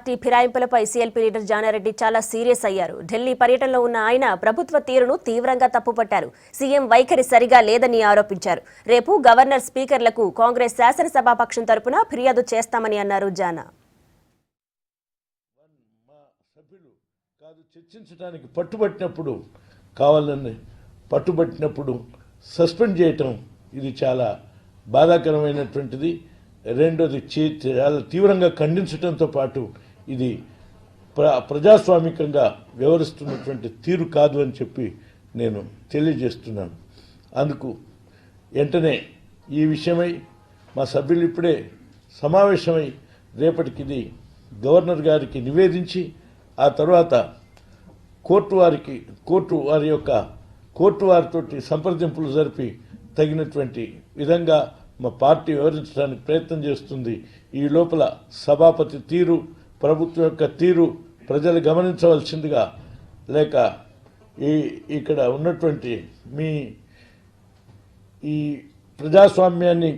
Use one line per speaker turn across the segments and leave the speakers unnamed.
Party ఫిరాయింపులపై CLP leader Jana Reddy చాలా serious అయ్యారు. ఢిల్లీ పర్యటనలో ఉన్న ఆయన ప్రభుత్వ తీరును తీవ్రంగా తప్పుపట్టారు. సీఎం వైఖరి సరిగా లేదని ఆరోపించారు. రేపు గవర్నర్, స్పీకర్లకు కాంగ్రెస్ శాసనసభాపక్షం తరపున ఫిర్యాదు చేస్తామని అన్నారు జానా.
చర్చించడానికి పట్టుబట్టినప్పుడు సస్పెండ్ చేయటం ఇది చాలా బాధాకరమైనటువంటిది. రెండోది చాలా తీవ్రంగా ఖండించడంతో పాటు ఇది ప్రజాస్వామికంగా వ్యవహరిస్తున్నటువంటి తీరు కాదు అని చెప్పి నేను తెలియజేస్తున్నాను. అందుకు వెంటనే ఈ విషయమై మా సభ్యులు ఇప్పుడే సమావేశమై రేపటికి ఇది గవర్నర్ గారికి నివేదించి ఆ తర్వాత కోర్టు వారితో సంప్రదింపులు జరిపి తగినటువంటి విధంగా మా పార్టీ వివరించడానికి ప్రయత్నం చేస్తుంది. ఈ లోపల సభాపతి తీరు, ప్రభుత్వం యొక్క తీరు ప్రజలు గమనించవలసిందిగా, లేక ఇక్కడ ఉన్నటువంటి ఈ ప్రజాస్వామ్యాన్ని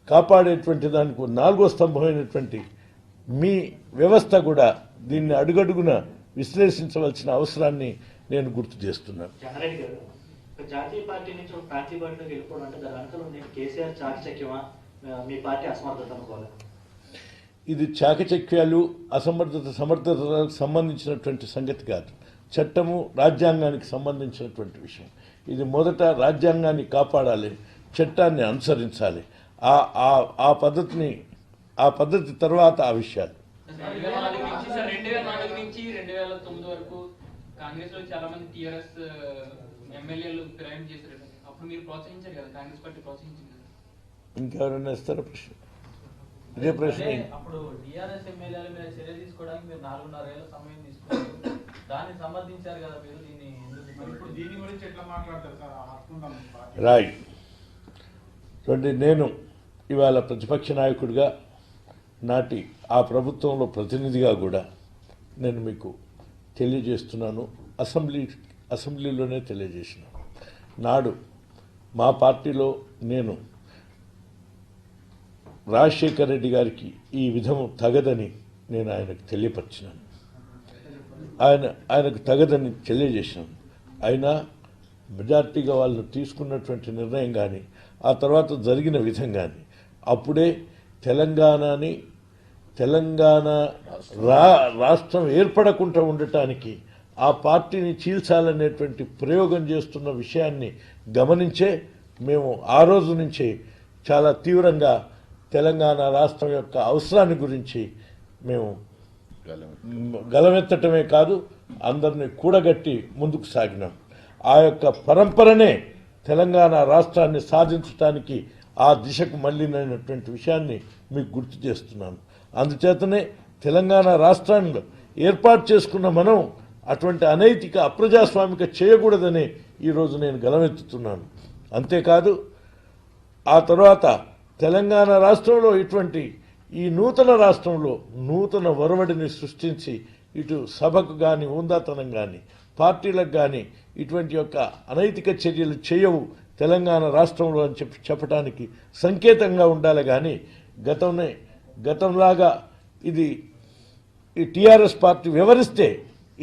కాపాడేటువంటి దానికి నాలుగో స్తంభమైనటువంటి మీ వ్యవస్థ కూడా దీన్ని అడుగడుగున విశ్లేషించవలసిన అవసరాన్ని నేను గుర్తు చేస్తున్నాను.
జాతీయ పార్టీ నుంచి ఒక ప్రాంతీయ పార్టీలోకి వెళ్ళిపోవడం అంటే దాని వెనకాల ఉంది కేసీఆర్ చాకచక్యమా, మీ పార్టీ అసమర్థత అనుకోవాలి?
ఇది చాకచక్యాలు, సమర్థతలకు సంబంధించినటువంటి సంగతి కాదు. చట్టము రాజ్యాంగానికి సంబంధించినటువంటి విషయం. ఇది మొదట రాజ్యాంగాన్ని కాపాడాలి, చట్టాన్ని అనుసరించాలి. ఆ పద్ధతి తర్వాత ఆ విషయాలు.
2004 నుంచి 2009 వరకు కాంగ్రెస్ లో చాలా మంది టీఆర్ఎస్ ఎమ్మెల్యేలు ఫిరాయింపు చేశారు. అప్పుడు మీరు ప్రోత్సహించారు కదా, కాంగ్రెస్ పార్టీ ప్రోత్సహించింది కదా.
ఇంకెవరైనా ఇస్తారా ప్రశ్న? ఇదే ప్రశ్న.
అప్పుడు టీఆర్ఎస్ ఎమ్మెల్యేల మీద చర్య తీసుకోవడానికి మీరు 4.5 ఏళ్ల సమయం తీసుకున్నారు. దాన్ని సమర్థించారు కదా మీరు. దీని గురించి ఎట్లా మాట్లాడతారు సార్?
రైట్. చూడండి, నేను ఇవాళ ప్రతిపక్ష నాయకుడిగా నాటి ఆ ప్రభుత్వంలో ప్రతినిధిగా కూడా నేను మీకు తెలియజేస్తున్నాను. అసెంబ్లీలోనే తెలియజేసినాను. నాడు మా పార్టీలో నేను రాజశేఖర్ రెడ్డి గారికి ఈ విధము తగదని నేను ఆయనకు తెలియపరిచినాను. ఆయనకు తగదని తెలియజేసినాను. అయినా మెజార్టీగా వాళ్ళు తీసుకున్నటువంటి నిర్ణయం కానీ, ఆ తర్వాత జరిగిన విధం కానీ, అప్పుడే తెలంగాణ రాష్ట్రం ఏర్పడకుండా ఉండటానికి ఆ పార్టీని చీల్చాలనేటువంటి ప్రయోగం చేస్తున్న విషయాన్ని గమనించే మేము ఆ రోజు నుంచే చాలా తీవ్రంగా తెలంగాణ రాష్ట్రం యొక్క అవసరాన్ని గురించి మేము గలమెత్తటమే కాదు, అందరినీ కూడగట్టి ముందుకు సాగినాం. ఆ యొక్క పరంపరనే తెలంగాణ రాష్ట్రాన్ని సాధించడానికి ఆ దిశకు మళ్ళీనటువంటి విషయాన్ని మీకు గుర్తు చేస్తున్నాను. అందుచేతనే తెలంగాణ రాష్ట్రాన్ని ఏర్పాటు చేసుకున్న మనం అటువంటి అనైతిక, అప్రజాస్వామిక చేయకూడదని ఈరోజు నేను గలమెత్తుతున్నాను. అంతేకాదు, ఆ తర్వాత తెలంగాణ రాష్ట్రంలో ఇటువంటి ఈ నూతన రాష్ట్రంలో నూతన ఒరవడిని సృష్టించి ఇటు సభకు కానీ, హుందాతనం కానీ, పార్టీలకు కానీ ఇటువంటి యొక్క అనైతిక చర్యలు చేయవు తెలంగాణ రాష్ట్రంలో అని చెప్పడానికి సంకేతంగా ఉండాలి. కానీ గతంలాగా ఈ టీఆర్ఎస్ పార్టీ వ్యవహరిస్తే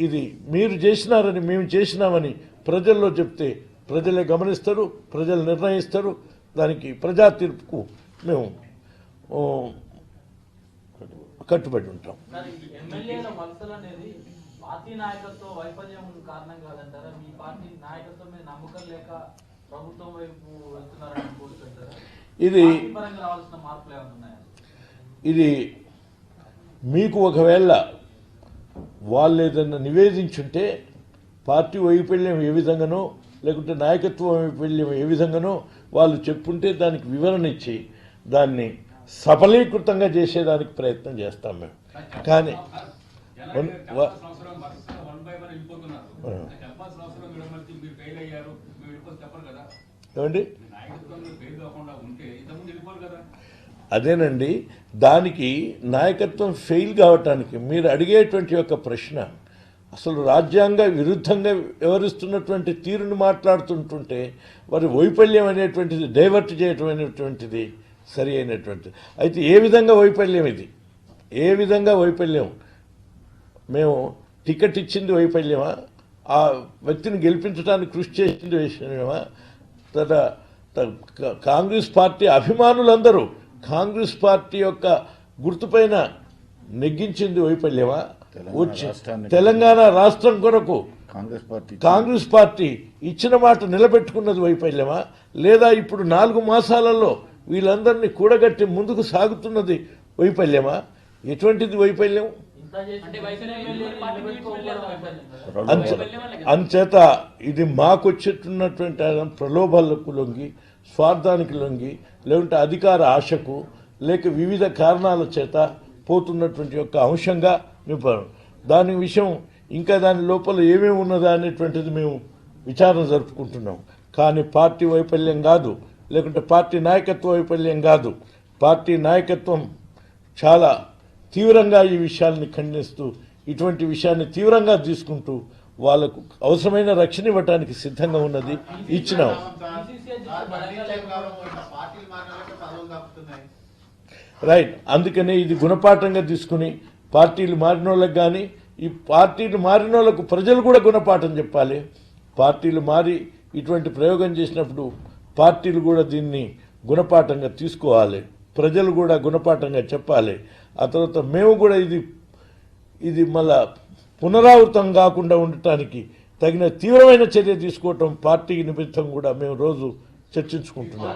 ఇది మీరు చేసినారని, మేము చేసినామని ప్రజల్లో చెప్తే ప్రజలే గమనిస్తారు, ప్రజలు నిర్ణయిస్తారు. దానికి ప్రజా తీర్పుకు మేము కట్టుబడి ఉంటాం.
ఎమ్మెల్యేల వలసలు అనేది పార్టీ నాయకత్వ వైఫల్యం కారణం కాదంటారా? మీ పార్టీ నాయకత్వం మీద నమ్మకం లేక ప్రభుత్వం వైపు వెళ్తున్నారని కోరుకుంటారా?
ఇది
రావాల్సిన మార్పులు ఏమైనా ఉన్నాయా?
ఇది మీకు ఒకవేళ వాళ్ళు ఏదన్నా నివేదించుంటే పార్టీ వైఫల్యం ఏ విధంగానో, లేకుంటే నాయకత్వం వైఫల్యం ఏ విధంగానో వాళ్ళు చెప్పుంటే దానికి వివరణ ఇచ్చి దాన్ని సఫలీకృతంగా చేసేదానికి ప్రయత్నం చేస్తాం మేము. కానీ ఏమండి, అదేనండి, దానికి నాయకత్వం ఫెయిల్ కావటానికి మీరు అడిగేటువంటి యొక్క ప్రశ్న అసలు రాజ్యాంగ విరుద్ధంగా వ్యవహరిస్తున్నటువంటి తీరును మాట్లాడుతుంటుంటే వారి వైఫల్యం అనేటువంటిది డైవర్ట్ చేయటం అనేటువంటిది సరి అయినటువంటిది. అయితే ఏ విధంగా వైఫల్యం ఇది? ఏ విధంగా వైఫల్యం? మేము టికెట్ ఇచ్చింది వైఫల్యమా, ఆ వ్యక్తిని గెలిపించడానికి కృషి చేసింది వైఫల్యమా, కాంగ్రెస్ పార్టీ అభిమానులందరూ కాంగ్రెస్ పార్టీ యొక్క గుర్తుపైన నెగ్గించింది వైఫల్యమా, వచ్చి తెలంగాణ రాష్ట్రం కొరకు కాంగ్రెస్ పార్టీ ఇచ్చిన మాట నిలబెట్టుకున్నది వైఫల్యమా, లేదా ఇప్పుడు 4 మాసాలలో వీళ్ళందరినీ కూడగట్టి ముందుకు సాగుతున్నది వైఫల్యమా? ఎటువంటిది వైఫల్యం?
అంటే వైఫల్యం ఎమ్మెల్యేలు పార్టీ మీటింగ్స్ వెళ్ళారు వైఫల్యం.
అంచేత ఇది మాకొచ్చేట్టున్నటువంటి ప్రలోభాలకు లొంగి, స్వార్థానికి లొంగి, లేకుంటే అధికార ఆశకు, లేక వివిధ కారణాల చేత పోతున్నటువంటి యొక్క అంశంగా మేము దాని విషయం ఇంకా దాని లోపల ఏమేమి ఉన్నదా అనేటువంటిది మేము విచారణ జరుపుకుంటున్నాం. కానీ పార్టీ వైఫల్యం కాదు, లేకుంటే పార్టీ నాయకత్వ వైఫల్యం కాదు. పార్టీ నాయకత్వం చాలా తీవ్రంగా ఈ విషయాల్ని ఖండిస్తూ, ఇటువంటి విషయాన్ని తీవ్రంగా తీసుకుంటూ వాళ్ళకు అవసరమైన రక్షణ ఇవ్వడానికి సిద్ధంగా ఉన్నది, ఇచ్చినాం. రైట్. అందుకనే ఇది గుణపాఠంగా తీసుకుని పార్టీలు మారిన వాళ్ళకి కానీ, ఈ పార్టీలు మారిన వాళ్ళకు ప్రజలు కూడా గుణపాఠం చెప్పాలి. పార్టీలు మారి ఇటువంటి ప్రయోగం చేసినప్పుడు పార్టీలు కూడా దీన్ని గుణపాఠంగా తీసుకోవాలి, ప్రజలు కూడా గుణపాఠంగా చెప్పాలి. ఆ తర్వాత మేము కూడా ఇది మళ్ళా పునరావృతం కాకుండా ఉండటానికి తగిన తీవ్రమైన చర్య తీసుకోవటం పార్టీ నిమిత్తం కూడా మేము రోజు చర్చించుకుంటున్నాం.